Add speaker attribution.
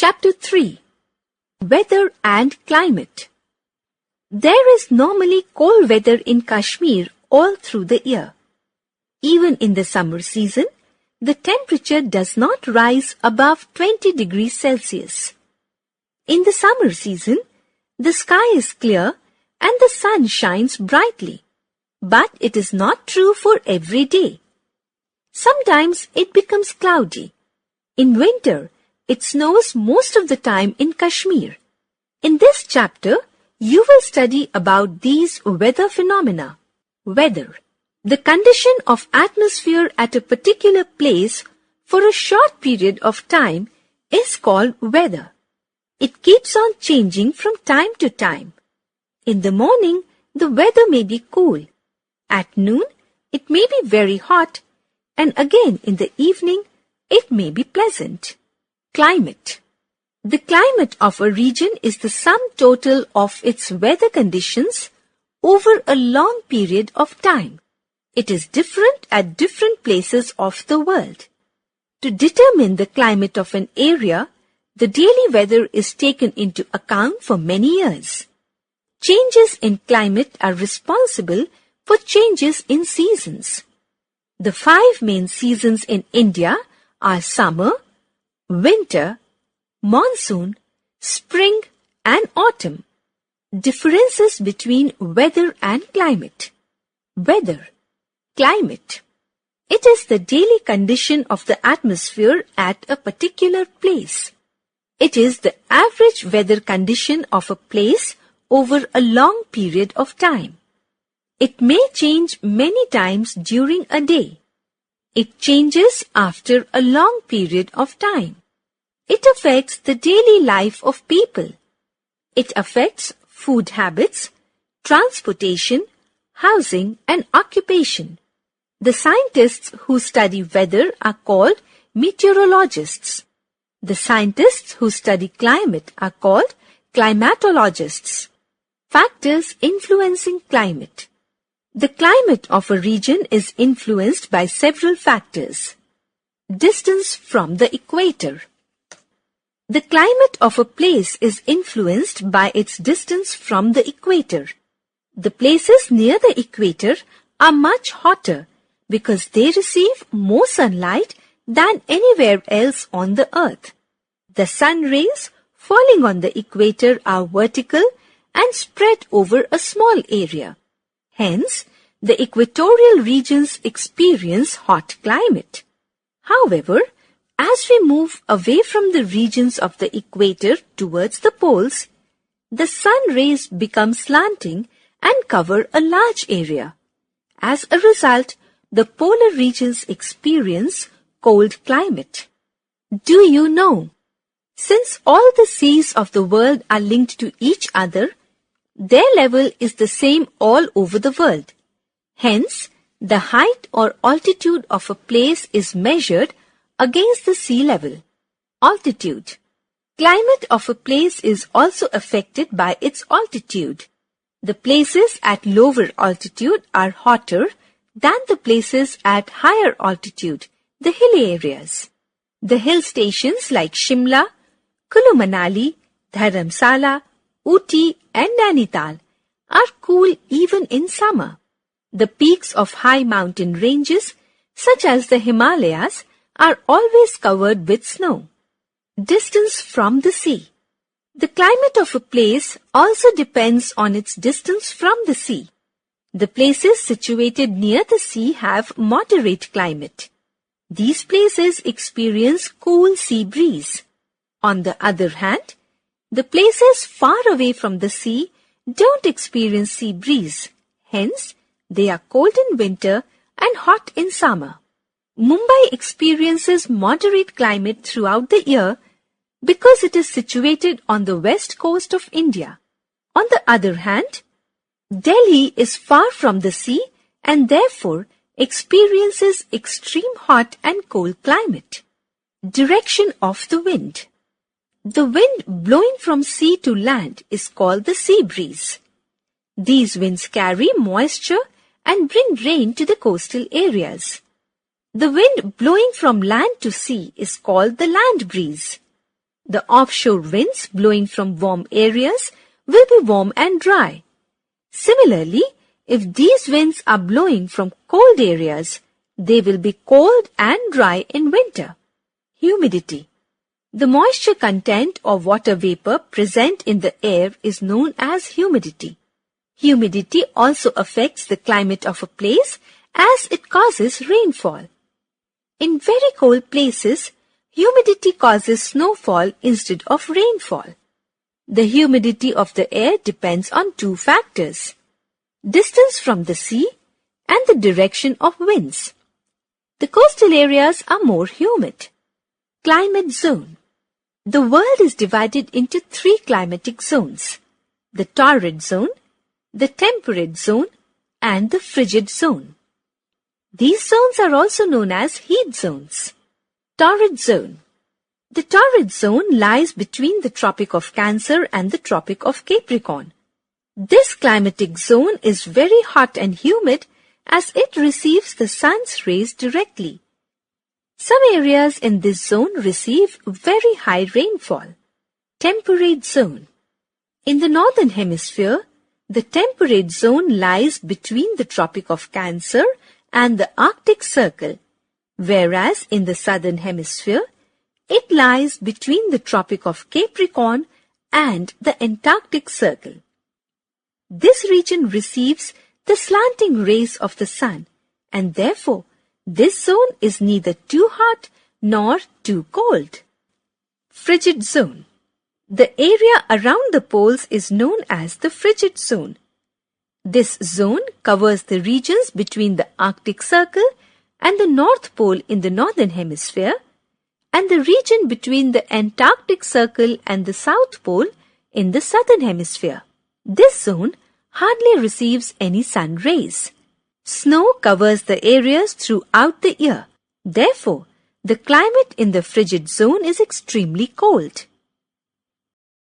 Speaker 1: Chapter 3. Weather and Climate. There is normally cold weather in Kashmir all through the year. Even in the summer season, the temperature does not rise above 20 degrees Celsius. In the summer season, the sky is clear and the sun shines brightly. But it is not true for every day. Sometimes it becomes cloudy. In winter, it snows most of the time in Kashmir. In this chapter, you will study about these weather phenomena. Weather. The condition of atmosphere at a particular place for a short period of time is called weather. It keeps on changing from time to time. In the morning, the weather may be cool. At noon, it may be very hot. And again in the evening, it may be pleasant. Climate. The climate of a region is the sum total of its weather conditions over a long period of time. It is different at different places of the world. To determine the climate of an area, the daily weather is taken into account for many years. Changes in climate are responsible for changes in seasons. The 5 main seasons in India are summer, winter, monsoon, spring and autumn. Differences between weather and climate. Weather. Climate. It is the daily condition of the atmosphere at a particular place. It is the average weather condition of a place over a long period of time. It may change many times during a day. It changes after a long period of time. It affects the daily life of people. It affects food habits, transportation, housing and occupation. The scientists who study weather are called meteorologists. The scientists who study climate are called climatologists. Factors influencing climate. The climate of a region is influenced by several factors. Distance from the equator. The climate of a place is influenced by its distance from the equator. The places near the equator are much hotter because they receive more sunlight than anywhere else on the earth. The sun rays falling on the equator are vertical and spread over a small area. Hence, the equatorial regions experience hot climate. However, as we move away from the regions of the equator towards the poles, the sun rays become slanting and cover a large area. As a result, the polar regions experience cold climate. Do you know? Since all the seas of the world are linked to each other, their level is the same all over the world. Hence, the height or altitude of a place is measured against the sea level. Altitude. Climate of a place is also affected by its altitude. The places at lower altitude are hotter than the places at higher altitude, the hilly areas. The hill stations like Shimla, Kullu Manali, Dharamsala, Ooty and Nainital are cool even in summer. The peaks of high mountain ranges, such as the Himalayas, are always covered with snow. Distance from the sea. The climate of a place also depends on its distance from the sea. The places situated near the sea have moderate climate. These places experience cool sea breeze. On the other hand, the places far away from the sea don't experience sea breeze. Hence, they are cold in winter and hot in summer. Mumbai experiences moderate climate throughout the year because it is situated on the west coast of India. On the other hand, Delhi is far from the sea and therefore experiences extreme hot and cold climate. Direction of the wind. The wind blowing from sea to land is called the sea breeze. These winds carry moisture and bring rain to the coastal areas. The wind blowing from land to sea is called the land breeze. The offshore winds blowing from warm areas will be warm and dry. Similarly, if these winds are blowing from cold areas, they will be cold and dry in winter. Humidity. The moisture content or water vapor present in the air is known as humidity. Humidity also affects the climate of a place as it causes rainfall. In very cold places, humidity causes snowfall instead of rainfall. The humidity of the air depends on two factors: distance from the sea and the direction of winds. The coastal areas are more humid. Climate zone. The world is divided into three climatic zones: the torrid zone, the temperate zone, and the frigid zone. These zones are also known as heat zones. Torrid zone. The torrid zone lies between the Tropic of Cancer and the Tropic of Capricorn. This climatic zone is very hot and humid as it receives the sun's rays directly. Some areas in this zone receive very high rainfall. Temperate zone. In the northern hemisphere, the temperate zone lies between the Tropic of Cancer and the Arctic Circle, whereas in the southern hemisphere, it lies between the Tropic of Capricorn and the Antarctic Circle. This region receives the slanting rays of the sun, and therefore this zone is neither too hot nor too cold. Frigid zone. The area around the poles is known as the frigid zone. This zone covers the regions between the Arctic Circle and the North Pole in the northern hemisphere, and the region between the Antarctic Circle and the South Pole in the southern hemisphere. This zone hardly receives any sun rays. Snow covers the areas throughout the year. Therefore, the climate in the frigid zone is extremely cold.